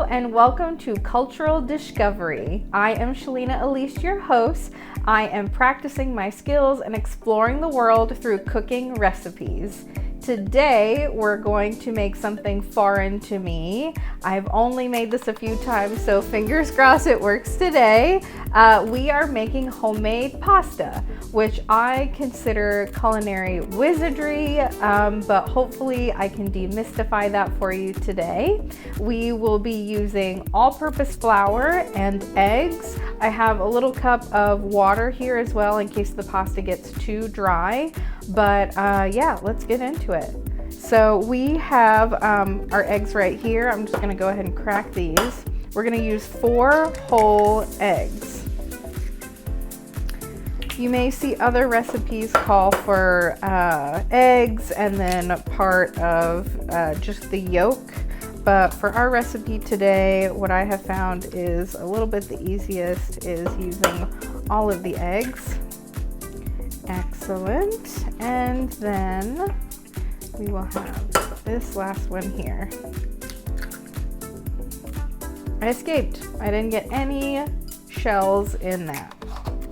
and welcome to Cultural Dishcovery. I am Shelina Elyse, your host. I am practicing my skills and exploring the world through cooking recipes. Today, we're going to make something foreign to me. I've only made this a few times, so fingers crossed it works today. We are making homemade pasta, which I consider culinary wizardry, but hopefully I can demystify that for you today. We will be using all-purpose flour and eggs. I have a little cup of water here as well in case the pasta gets too dry. But yeah, let's get into it. So we have our eggs right here. I'm just gonna go ahead and crack these. We're gonna use 4 whole eggs. You may see other recipes call for eggs and then part of just the yolk. But for our recipe today, what I have found is a little bit the easiest is using all of the eggs. Excellent. And then we will have this last one here. I escaped. I didn't get any shells in that.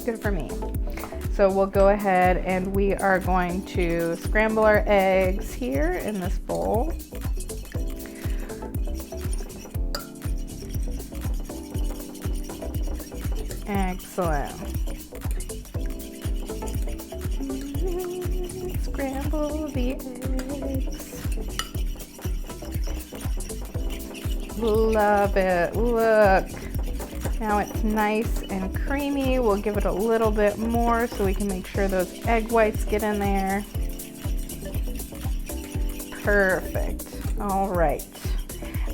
Good for me. So we'll go ahead and we are going to scramble our eggs here in this bowl. Excellent. Scramble the eggs. Love it. Look. Now it's nice and creamy. We'll give it a little bit more so we can make sure those egg whites get in there. Perfect. All right.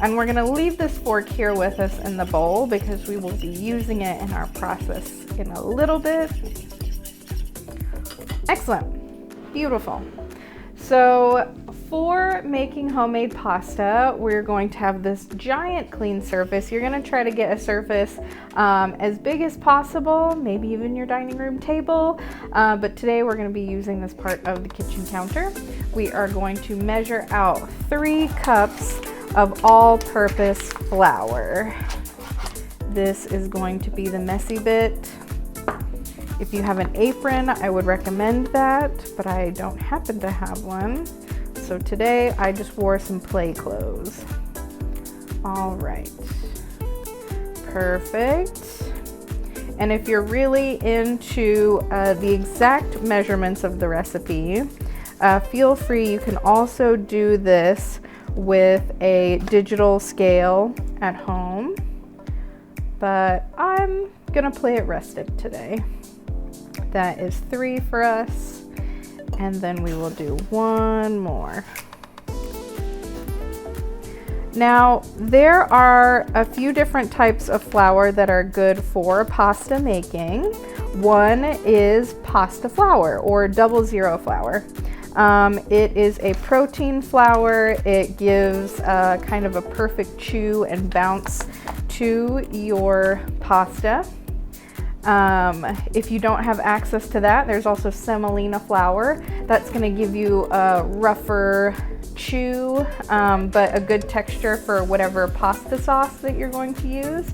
And we're gonna leave this fork here with us in the bowl because we will be using it in our process in a little bit. Excellent. Beautiful. So for making homemade pasta, we're going to have this giant clean surface. You're going to try to get a surface as big as possible, maybe even your dining room table. But today we're going to be using this part of the kitchen counter. We are going to measure out 3 cups of all-purpose flour. This is going to be the messy bit. If you have an apron, I would recommend that, but I don't happen to have one. So today I just wore some play clothes. All right, perfect. And if you're really into the exact measurements of the recipe, feel free, you can also do this with a digital scale at home, but I'm gonna play it rustic today. That is 3 for us, and then we will do 1 more. Now, there are a few different types of flour that are good for pasta making. One is pasta flour or 00 flour. It is a protein flour. It gives kind of a perfect chew and bounce to your pasta. If you don't have access to that, there's also semolina flour. That's going to give you a rougher chew, but a good texture for whatever pasta sauce that you're going to use.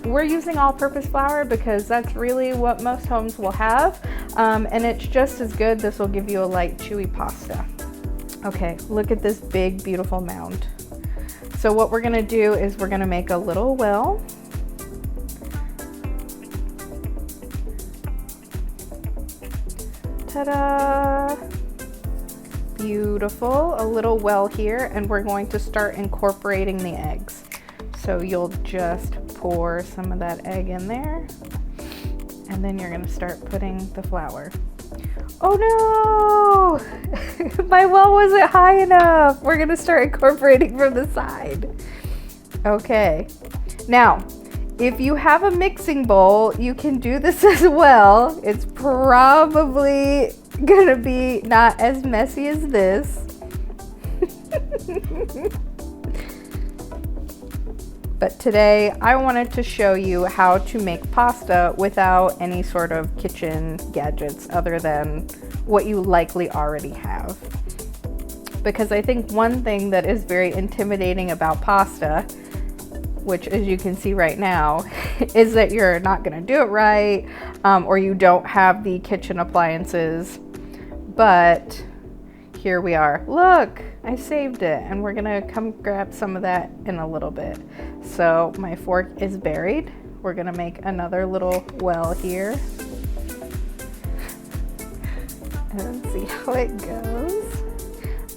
We're using all-purpose flour because that's really what most homes will have, and it's just as good. This will give you a light, chewy pasta. Okay, look at this big, beautiful mound. So what we're going to do is we're going to make a little well. Ta-da! Beautiful, a little well here, and we're going to start incorporating the eggs. So you'll just pour some of that egg in there, and then you're gonna start putting the flour. Oh no! My well wasn't high enough. We're gonna start incorporating from the side. Okay, now, if you have a mixing bowl, you can do this as well. It's probably gonna be not as messy as this. But today I wanted to show you how to make pasta without any sort of kitchen gadgets other than what you likely already have. Because I think one thing that is very intimidating about pasta which as you can see right now, is that you're not gonna do it right, or you don't have the kitchen appliances. But here we are. Look, I saved it, and we're gonna come grab some of that in a little bit. So my fork is buried. We're gonna make another little well here. And see how it goes.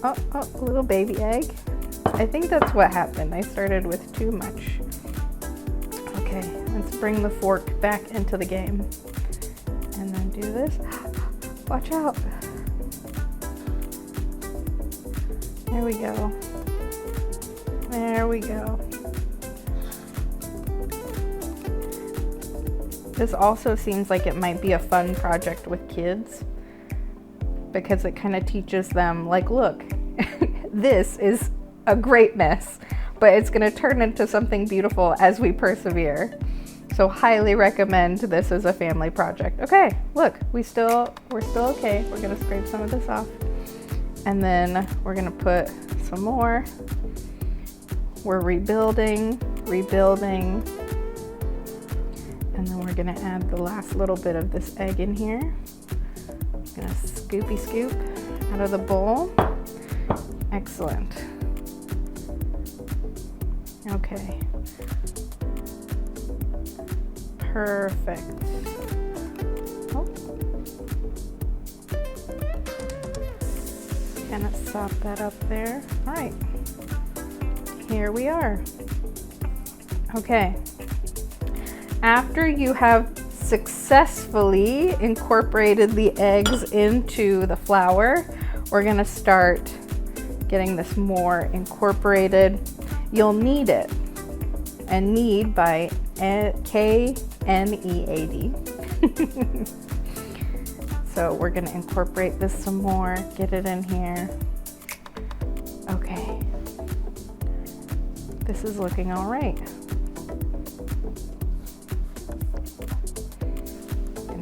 Oh, little baby egg. I think that's what happened. I started with too much. Okay, let's bring the fork back into the game. And then do this. Watch out. There we go. There we go. This also seems like it might be a fun project with kids, because it kind of teaches them, like, look, this is a great mess, but it's going to turn into something beautiful as we persevere. So highly recommend this as a family project. Okay, look, we're still okay. We're going to scrape some of this off, and then we're going to put some more. We're rebuilding, and then we're going to add the last little bit of this egg in here. I'm gonna scoopy scoop out of the bowl. Excellent. Okay. Perfect. Oh. Kind of sop that up there. All right. Here we are. Okay. After you have successfully incorporated the eggs into the flour, we're gonna start getting this more incorporated. You'll knead it, and knead by K-N-E-A-D. So we're gonna incorporate this some more, get it in here. Okay, this is looking all right.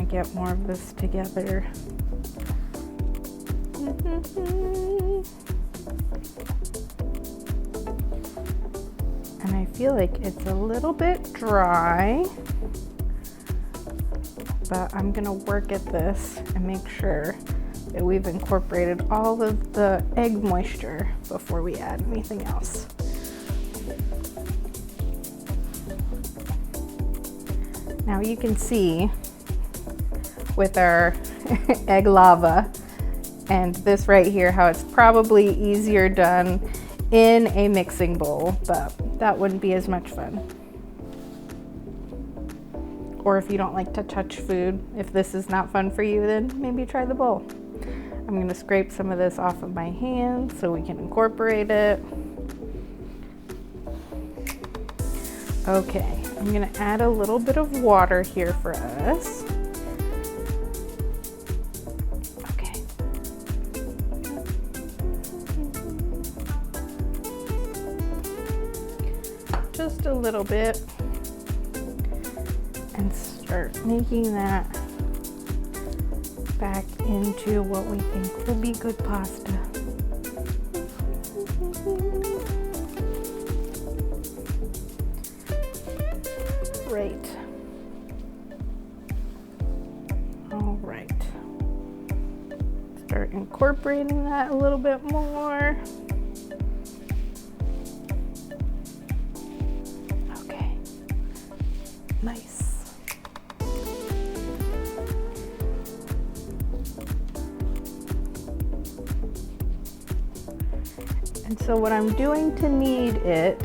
Get more of this together. And I feel like it's a little bit dry, but I'm gonna work at this and make sure that we've incorporated all of the egg moisture before we add anything else. Now you can see with our egg lava and this right here how it's probably easier done in a mixing bowl, but that wouldn't be as much fun. Or if you don't like to touch food, if this is not fun for you, then maybe try the bowl. I'm going to scrape some of this off of my hands so we can incorporate it. Okay, I'm going to add a little bit of water here for us. Just a little bit, and start making that back into what we think will be good pasta. Great. All right. Start incorporating that a little bit more. Nice. And so what I'm doing to knead it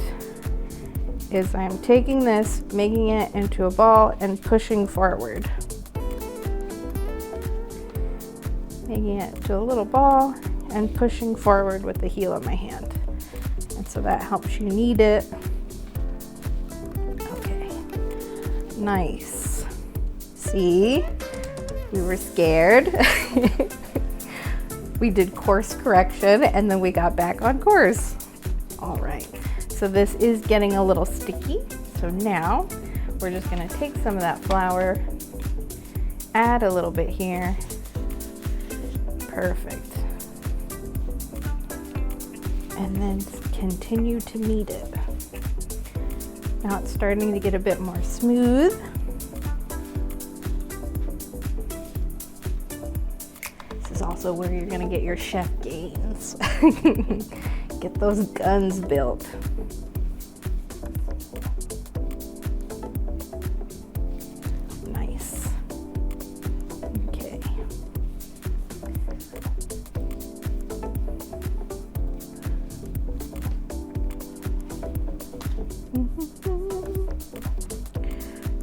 is I'm taking this, making it into a ball and pushing forward. Making it to a little ball and pushing forward with the heel of my hand. And so that helps you knead it. Nice. See, we were scared. We did course correction and then we got back on course. All right, so this is getting a little sticky. So now we're just gonna take some of that flour, add a little bit here. Perfect. And then continue to knead it. Now it's starting to get a bit more smooth. This is also where you're gonna get your chef gains. Get those guns built. Nice. Okay.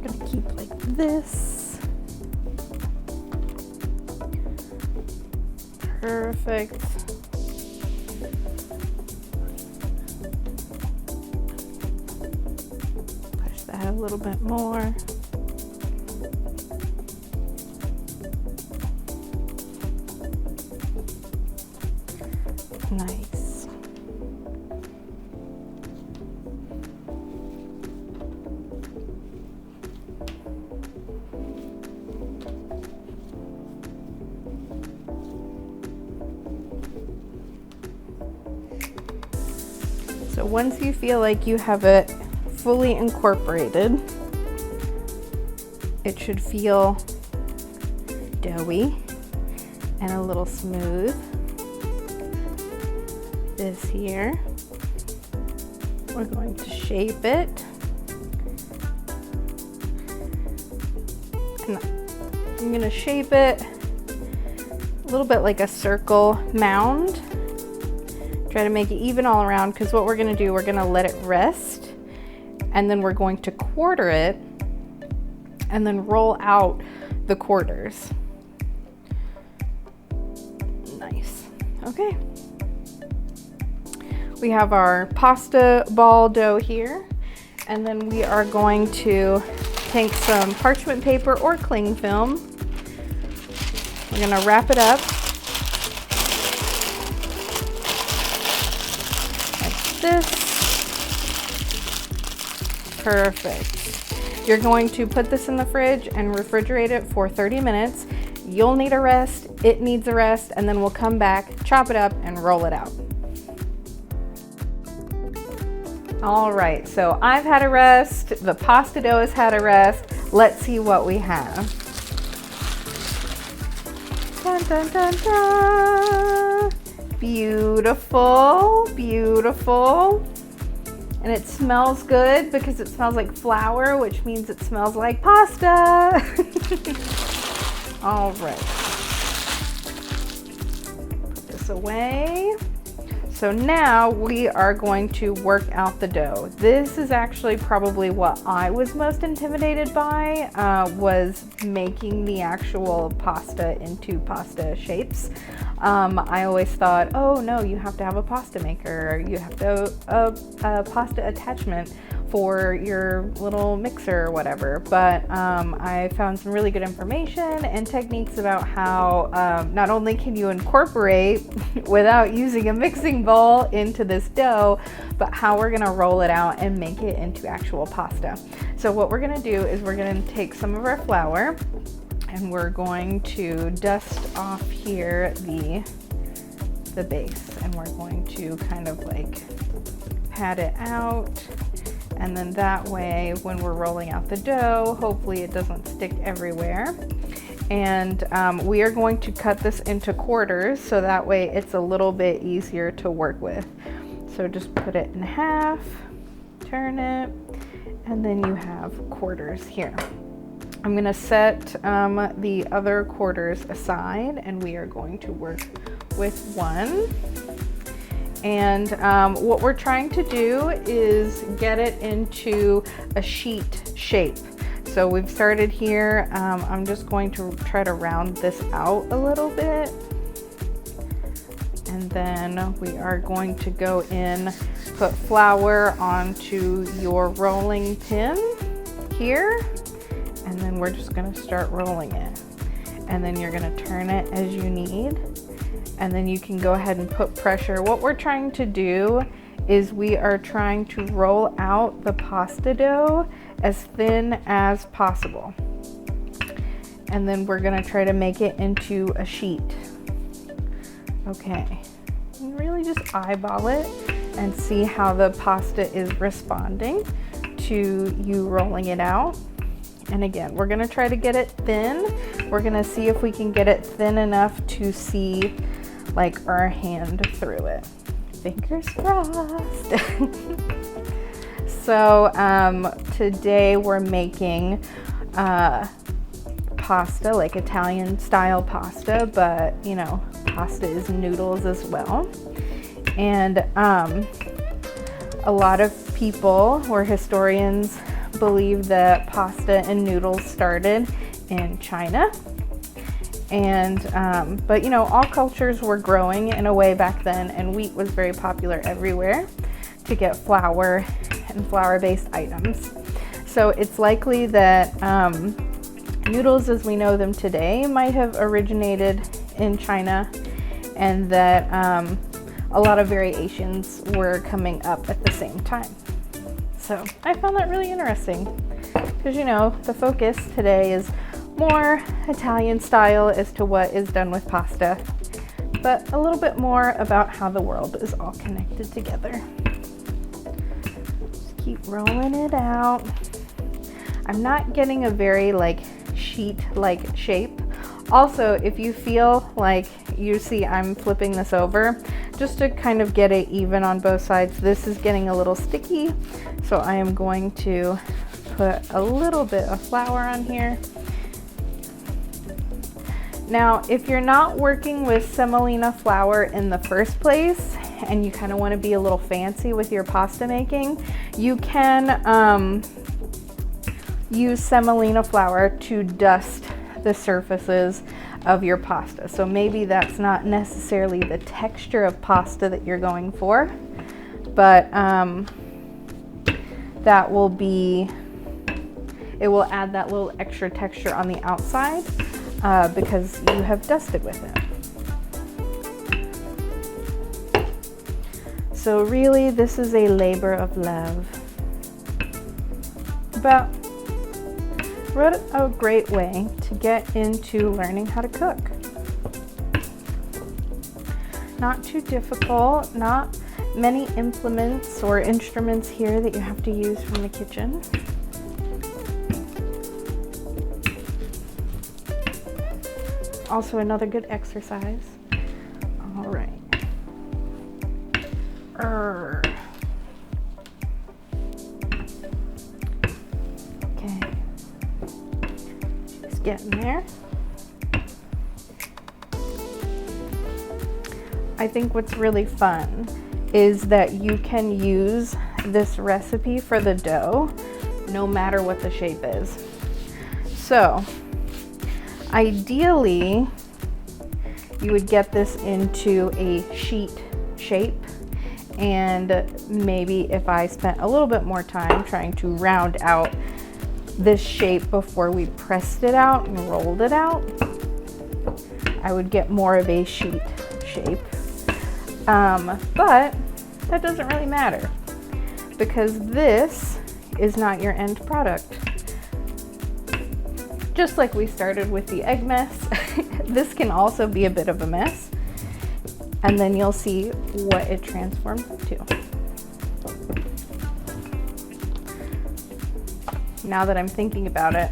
Gonna keep like this. Perfect. Push that a little bit more. Nice. So once you feel like you have it fully incorporated, it should feel doughy and a little smooth. This here, we're going to shape it. And I'm gonna shape it a little bit like a circle mound. Try to make it even all around, because what we're gonna do, we're gonna let it rest, and then we're going to quarter it and then roll out the quarters. Nice. Okay. We have our pasta ball dough here, and then we are going to take some parchment paper or cling film. We're gonna wrap it up like this. Perfect. You're going to put this in the fridge and refrigerate it for 30 minutes. You'll need a rest, it needs a rest, and then we'll come back, chop it up, and roll it out. All right, so I've had a rest, the pasta dough has had a rest. Let's see what we have. Dun, dun, dun, dun. Beautiful, beautiful. And it smells good because it smells like flour, which means it smells like pasta. All right. Put this away. So now we are going to work out the dough. This is actually probably what I was most intimidated by, was making the actual pasta into pasta shapes. I always thought, oh no, you have to have a pasta maker, or you have to a pasta attachment for your little mixer or whatever. But I found some really good information and techniques about how not only can you incorporate without using a mixing bowl into this dough, but how we're gonna roll it out and make it into actual pasta. So what we're gonna do is we're gonna take some of our flour and we're going to dust off here the base, and we're going to kind of like pat it out. And then that way, when we're rolling out the dough, hopefully it doesn't stick everywhere. And we are going to cut this into quarters, so that way it's a little bit easier to work with. So just put it in half, turn it, and then you have quarters here. I'm gonna set the other quarters aside, and we are going to work with one. And what we're trying to do is get it into a sheet shape. So we've started here. I'm just going to try to round this out a little bit. And then we are going to go in, put flour onto your rolling pin here. And then we're just gonna start rolling it. And then you're gonna turn it as you need. And then you can go ahead and put pressure. What we're trying to do is we are trying to roll out the pasta dough as thin as possible. And then we're gonna try to make it into a sheet. Okay, and really just eyeball it and see how the pasta is responding to you rolling it out. And again, we're gonna try to get it thin. We're gonna see if we can get it thin enough to see like our hand through it. Fingers crossed. So today we're making pasta, like Italian style pasta, but you know, pasta is noodles as well. And a lot of people or historians believe that pasta and noodles started in China. And but you know, all cultures were growing in a way back then, and wheat was very popular everywhere to get flour and flour-based items. So it's likely that noodles as we know them today might have originated in China, and that a lot of variations were coming up at the same time. So I found that really interesting because, you know, the focus today is more Italian style as to what is done with pasta, but a little bit more about how the world is all connected together. Just keep rolling it out. I'm not getting a very like sheet-like shape. Also, if you feel like you see I'm flipping this over, just to kind of get it even on both sides, this is getting a little sticky. So I am going to put a little bit of flour on here. Now, if you're not working with semolina flour in the first place and you kind of want to be a little fancy with your pasta making, you can use semolina flour to dust the surfaces of your pasta. So maybe that's not necessarily the texture of pasta that you're going for, but that will be, it will add that little extra texture on the outside because you have dusted with it. So really, this is a labor of love. But what a great way to get into learning how to cook. Not too difficult, not many implements or instruments here that you have to use from the kitchen. Also another good exercise. All right. Okay. Just getting there. I think what's really fun is that you can use this recipe for the dough no matter what the shape is. So ideally you would get this into a sheet shape, and maybe if I spent a little bit more time trying to round out this shape before we pressed it out and rolled it out, I would get more of a sheet shape. But that doesn't really matter because this is not your end product. Just like we started with the egg mess, this can also be a bit of a mess, and then you'll see what it transforms into. Now that I'm thinking about it,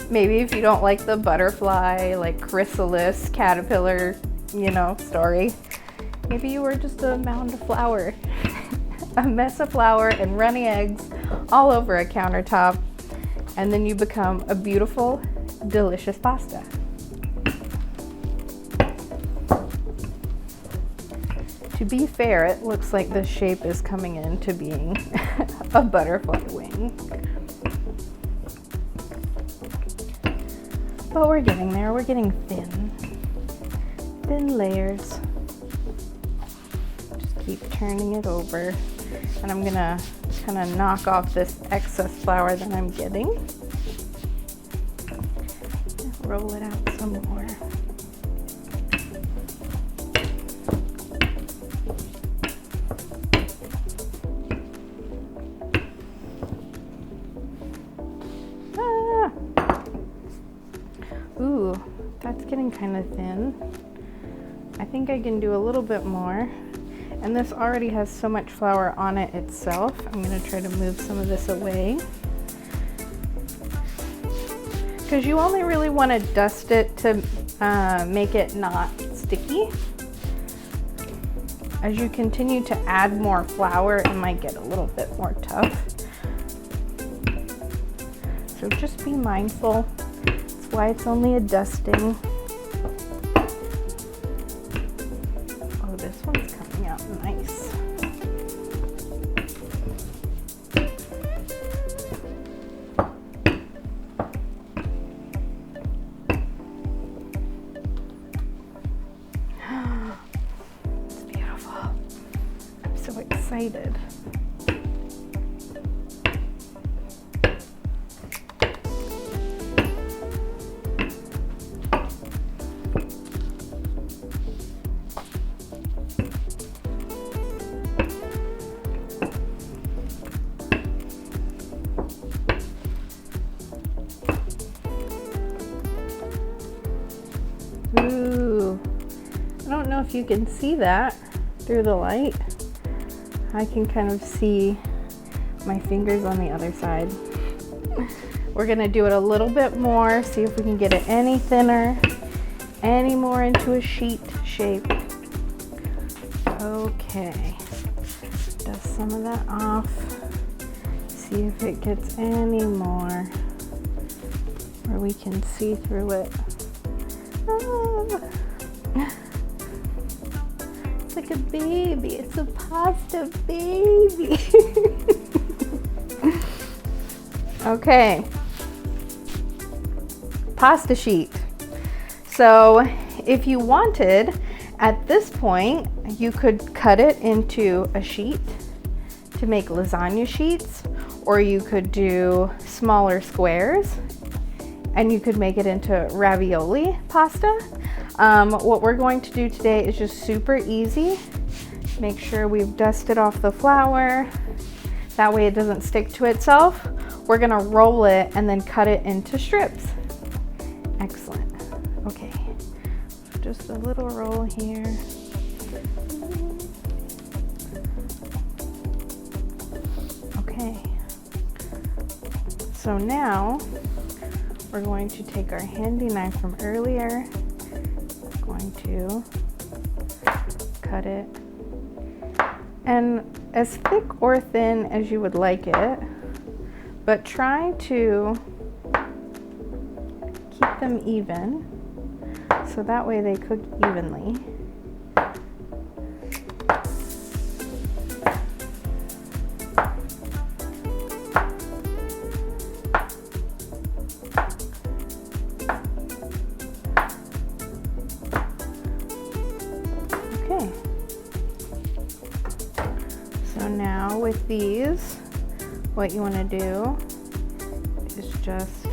maybe if you don't like the butterfly, like chrysalis, caterpillar, you know, story, maybe you were just a mound of flour, a mess of flour and runny eggs all over a countertop, and then you become a beautiful, delicious pasta. To be fair, it looks like this shape is coming into being a butterfly wing. But we're getting there, we're getting thin layers. Just keep turning it over, and I'm gonna kind of knock off this excess flour that I'm getting. Roll it out some more. Ooh, that's getting kind of thin. I think I can do a little bit more. And this already has so much flour on it itself. I'm gonna try to move some of this away, because you only really wanna dust it to make it not sticky. As you continue to add more flour, it might get a little bit more tough. So just be mindful. That's why it's only a dusting. Oh, this one's coming out nice. It's beautiful. I'm so excited. Ooh, I don't know if you can see that through the light. I can kind of see my fingers on the other side. We're gonna do it a little bit more, see if we can get it any thinner, any more into a sheet shape. Okay, dust some of that off. See if it gets any more where we can see through it. It's like a baby. It's a pasta baby. Okay. Pasta sheet. So if you wanted, at this point, you could cut it into a sheet to make lasagna sheets, or you could do smaller squares and you could make it into ravioli pasta. What we're going to do today is just super easy. Make sure we've dusted off the flour. That way it doesn't stick to itself. We're gonna roll it and then cut it into strips. Excellent. Okay, just a little roll here. Okay, so now we're going to take our handy knife from earlier. We're going to cut it, and as thick or thin as you would like it, but try to keep them even, so that way they cook evenly. Okay, so now with these, what you want to do is just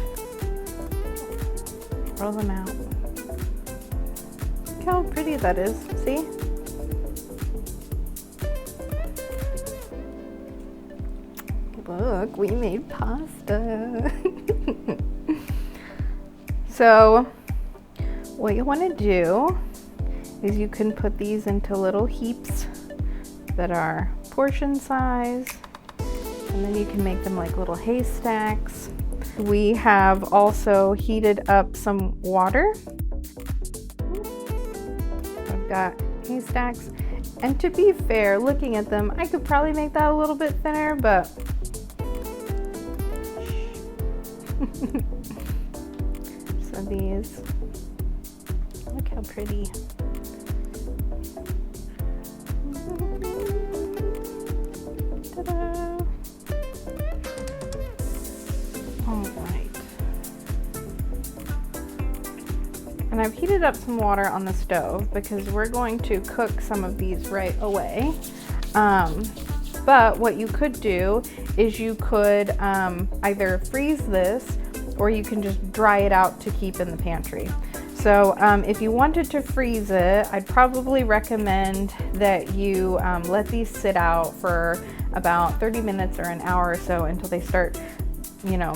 roll them out. Look how pretty that is, see? Look, we made pasta. So what you want to do is you can put these into little heaps that are portion size, and then you can make them like little haystacks. We have also heated up some water. I've got haystacks, and to be fair, looking at them, I could probably make that a little bit thinner, but so these, look how pretty. Ta-da. All right. And I've heated up some water on the stove because we're going to cook some of these right away. But what you could do is you could either freeze this, or you can just dry it out to keep in the pantry. So if you wanted to freeze it, I'd probably recommend that you let these sit out for about 30 minutes or an hour or so until they start, you know,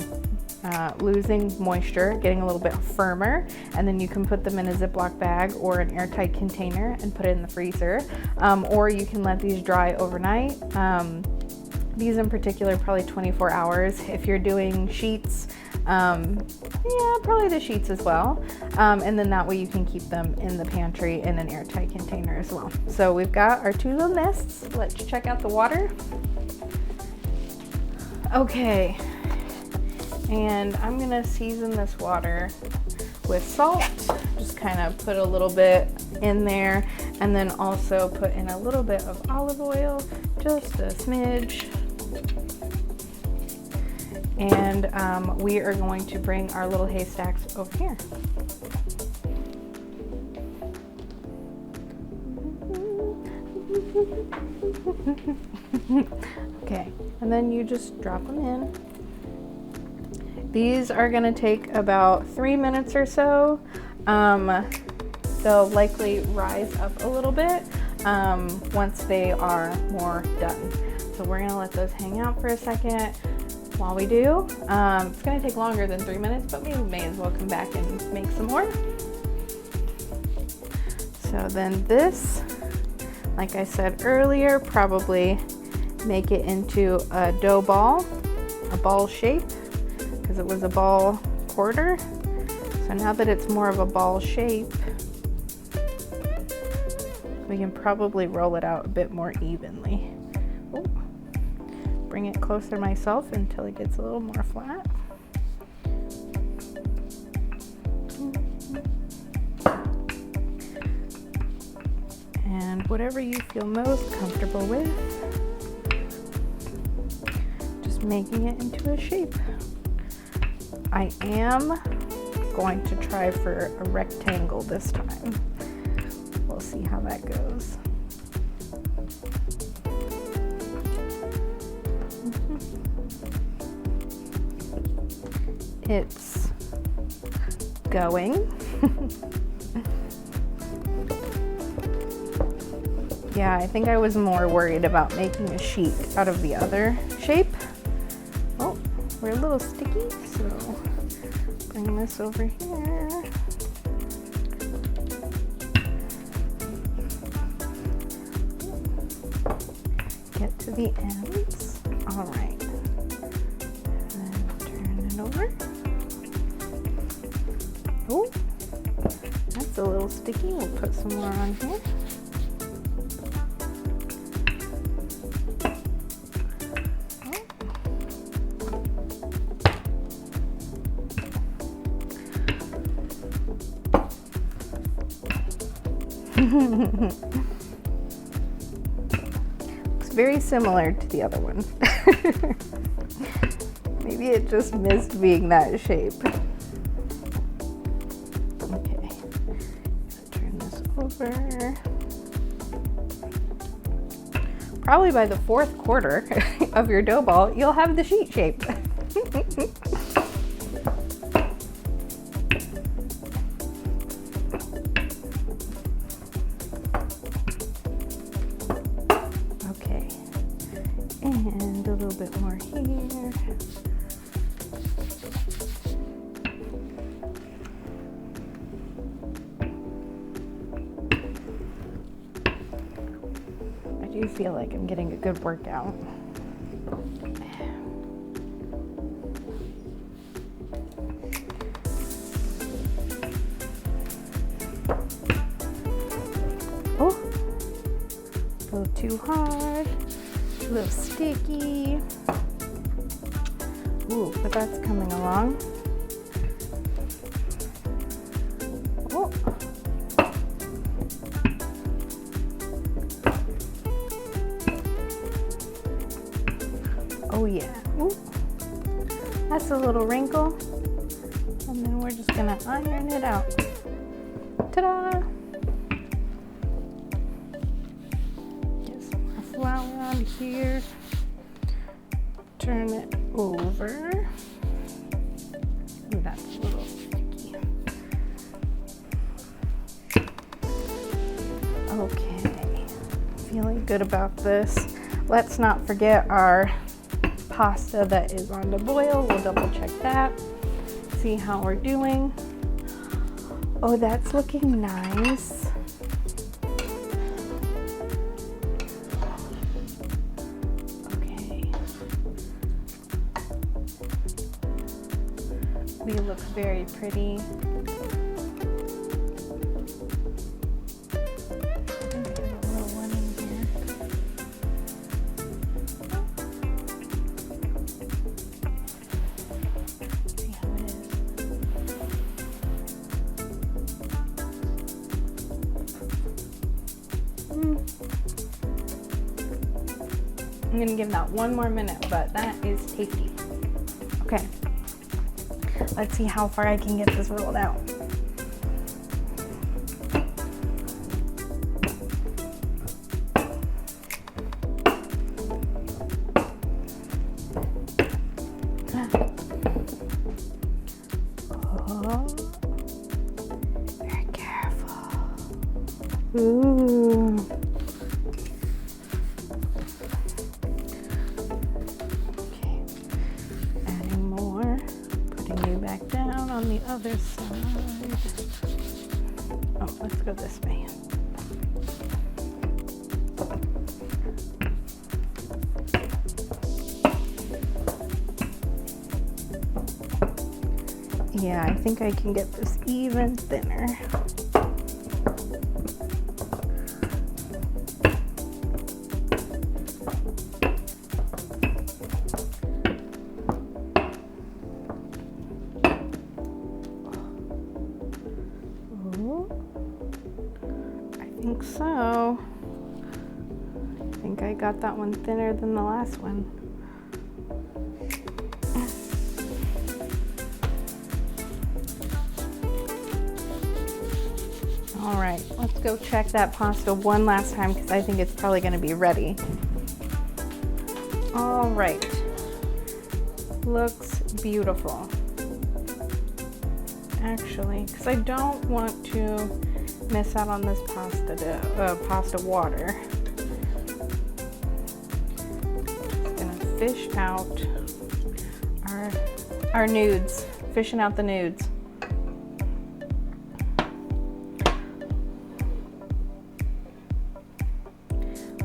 losing moisture, getting a little bit firmer, and then you can put them in a Ziploc bag or an airtight container and put it in the freezer, or you can let these dry overnight. These in particular, probably 24 hours. If you're doing sheets, yeah, probably the sheets as well. And then that way you can keep them in the pantry in an airtight container as well. So we've got our 2 little nests. Let's check out the water. Okay, and I'm gonna season this water with salt. Just kind of put a little bit in there, and then also put in a little bit of olive oil, just a smidge. And we are going to bring our little haystacks over here. Okay, and then you just drop them in. These are gonna take about 3 minutes or so. They'll likely rise up a little bit once they are more done. So we're gonna let those hang out for a second. While we do, it's gonna take longer than 3 minutes, but we may as well come back and make some more. So then this, like I said earlier, probably make it into a dough ball, a ball shape, because it was a ball quarter. So now that it's more of a ball shape, we can probably roll it out a bit more evenly. Ooh. Bring it closer myself until it gets a little more flat. And whatever you feel most comfortable with, just making it into a shape. I am going to try for a rectangle this time. We'll see how that goes. It's going. Yeah, I think I was more worried about making a sheet out of the other shape. Oh, we're a little sticky, so bring this over here. Get to the ends. All right. And turn it over. Oh, that's a little sticky. We'll put some more on here. Looks very similar to the other one. Maybe it just missed being that shape. Okay, turn this over. Probably by the 4th quarter of your dough ball, you'll have the sheet shape. And a little bit more here. I do feel like I'm getting a good workout. Oh, a little too hard. A little sticky. Ooh, but that's coming along. Oh. Oh yeah. Ooh. That's a little wrinkle. And then we're just gonna iron it out. Ta-da! Flour on here, turn it over. Ooh, that's a little sticky. Okay, feeling good about this. Let's not forget our pasta that is on the boil. We'll double check that. see how we're doing. Oh, that's looking nice. Okay. We look very pretty. I'm gonna give that one more minute, but that is tasty. Okay, let's see how far I can get this rolled out. Oh, very careful. Ooh. On the other side. Oh, let's go this way. Yeah, I think I can get this even thinner. So, I think I got that one thinner than the last one. All right, let's go check that pasta one last time because I think it's probably going to be ready. All right, looks beautiful. Actually, because I don't want to miss out on this pasta water. Just gonna fish out our nudes, fishing out the nudes.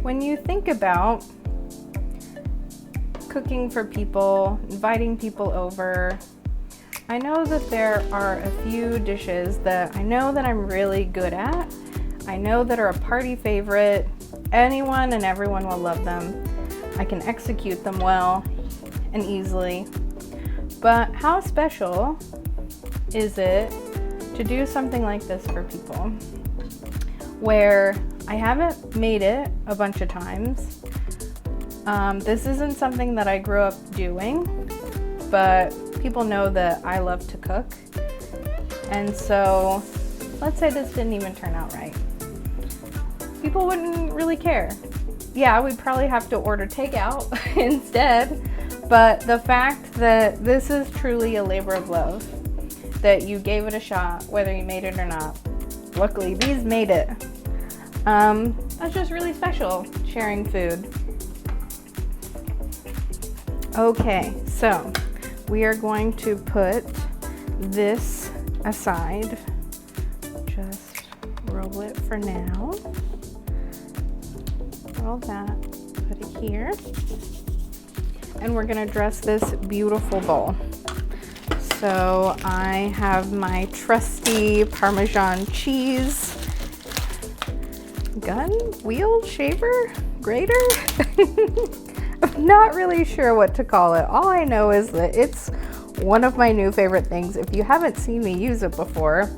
When you think about cooking for people, inviting people over, I know that there are a few dishes that I know that I'm really good at. I know that are a party favorite. Anyone and everyone will love them. I can execute them well and easily. But how special is it to do something like this for people? Where I haven't made it a bunch of times. This isn't something that I grew up doing, but people know that I love to cook. And so let's say this didn't even turn out right. People wouldn't really care. Yeah, we'd probably have to order takeout instead. But the fact that this is truly a labor of love, that you gave it a shot, whether you made it or not. Luckily, these made it. That's just really special, sharing food. Okay, so we are going to put this aside. Just roll it for now. Roll that, put it here. And we're gonna dress this beautiful bowl. So I have my trusty Parmesan cheese gun, wheel, shaver, grater. I'm not really sure what to call it. All I know is that it's one of my new favorite things. If you haven't seen me use it before,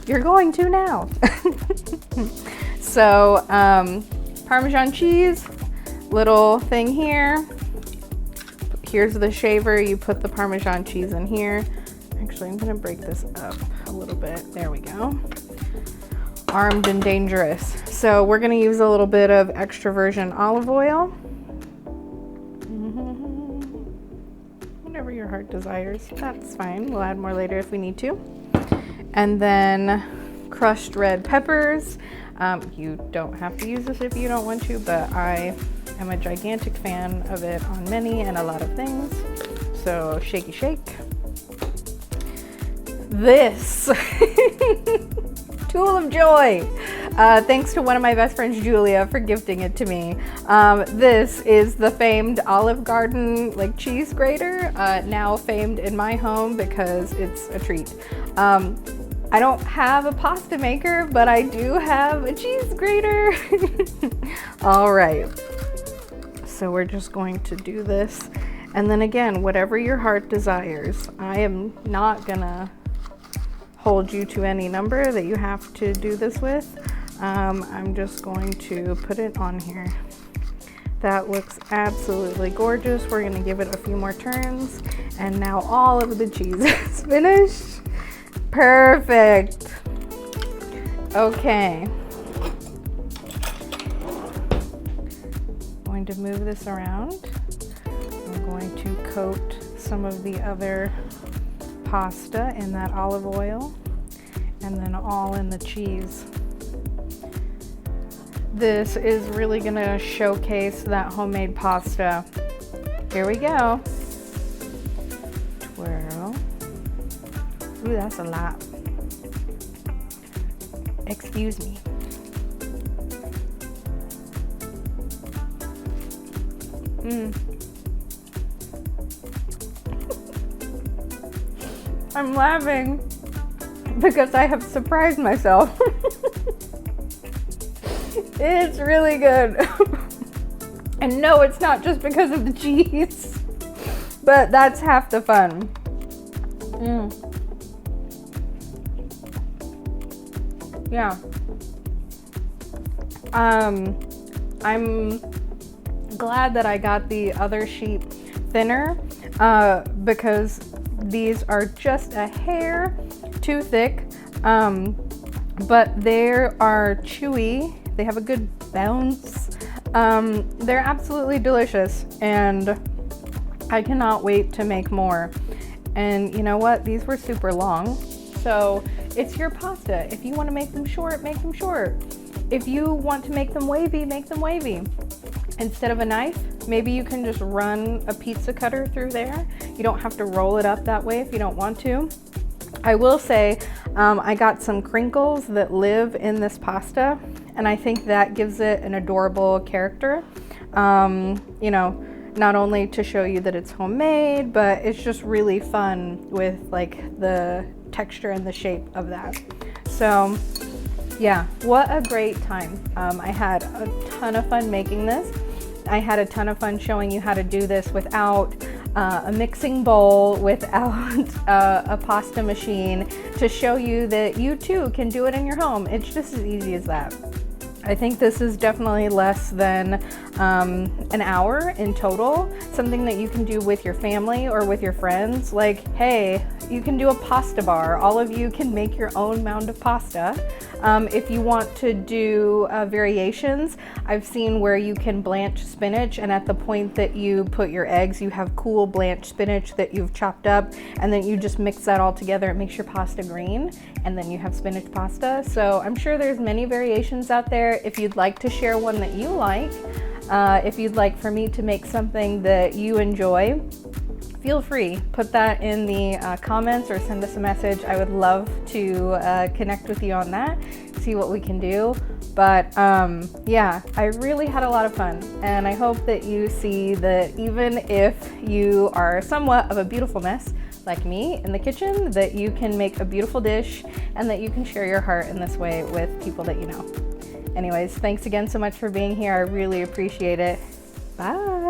you're going to now. So Parmesan cheese, little thing here. Here's the shaver. You put the Parmesan cheese in here. Actually, I'm gonna break this up a little bit. There we go. Armed and dangerous. So we're gonna use a little bit of extra virgin olive oil. Whatever your heart desires, that's fine. We'll add more later if we need to. And then crushed red peppers. You don't have to use this if you don't want to, but I am a gigantic fan of it on many and a lot of things. So shaky shake. this. Tool of joy. Thanks to one of my best friends, Julia, for gifting it to me. This is the famed Olive Garden like cheese grater, now famed in my home because it's a treat. I don't have a pasta maker, but I do have a cheese grater. All right, so we're just going to do this. And then again, whatever your heart desires. I am not gonna hold you to any number that you have to do this with. I'm just going to put it on here. That looks absolutely gorgeous. We're gonna give it a few more turns. And now all of the cheese is finished. Perfect. Okay. I'm going to move this around. I'm going to coat some of the other pasta in that olive oil, and then all in the cheese. This is really gonna showcase that homemade pasta. Here we go. Twirl. Ooh, that's a lot. Excuse me. I'm laughing because I have surprised myself. It's really good. And no, it's not just because of the cheese, but that's half the fun. Yeah. I'm glad that I got the other sheet thinner because these are just a hair too thick, but they are chewy. They have a good bounce. They're absolutely delicious, and I cannot wait to make more. And you know what? These were super long, so it's your pasta. If you want to make them short, make them short. If you want to make them wavy, make them wavy. Instead of a knife, maybe you can just run a pizza cutter through there. You don't have to roll it up that way if you don't want to. I will say, I got some crinkles that live in this pasta, and I think that gives it an adorable character. You know, not only to show you that it's homemade, but it's just really fun with like the texture and the shape of that. So yeah, what a great time. I had a ton of fun making this. I had a ton of fun showing you how to do this without a mixing bowl, without a pasta machine, to show you that you too can do it in your home. It's just as easy as that. I think this is definitely less than an hour in total, something that you can do with your family or with your friends. Like, hey, you can do a pasta bar. All of you can make your own mound of pasta. If you want to do variations, I've seen where you can blanch spinach, and at the point that you put your eggs, you have cool blanched spinach that you've chopped up, and then you just mix that all together. It makes your pasta green, and then you have spinach pasta. So I'm sure there's many variations out there. If you'd like to share one that you like, if you'd like for me to make something that you enjoy, feel free, put that in the comments or send us a message. I would love to connect with you on that, see what we can do. But yeah, I really had a lot of fun, and I hope that you see that even if you are somewhat of a beautiful mess like me in the kitchen, that you can make a beautiful dish and that you can share your heart in this way with people that you know. Anyways, thanks again so much for being here. I really appreciate it. Bye.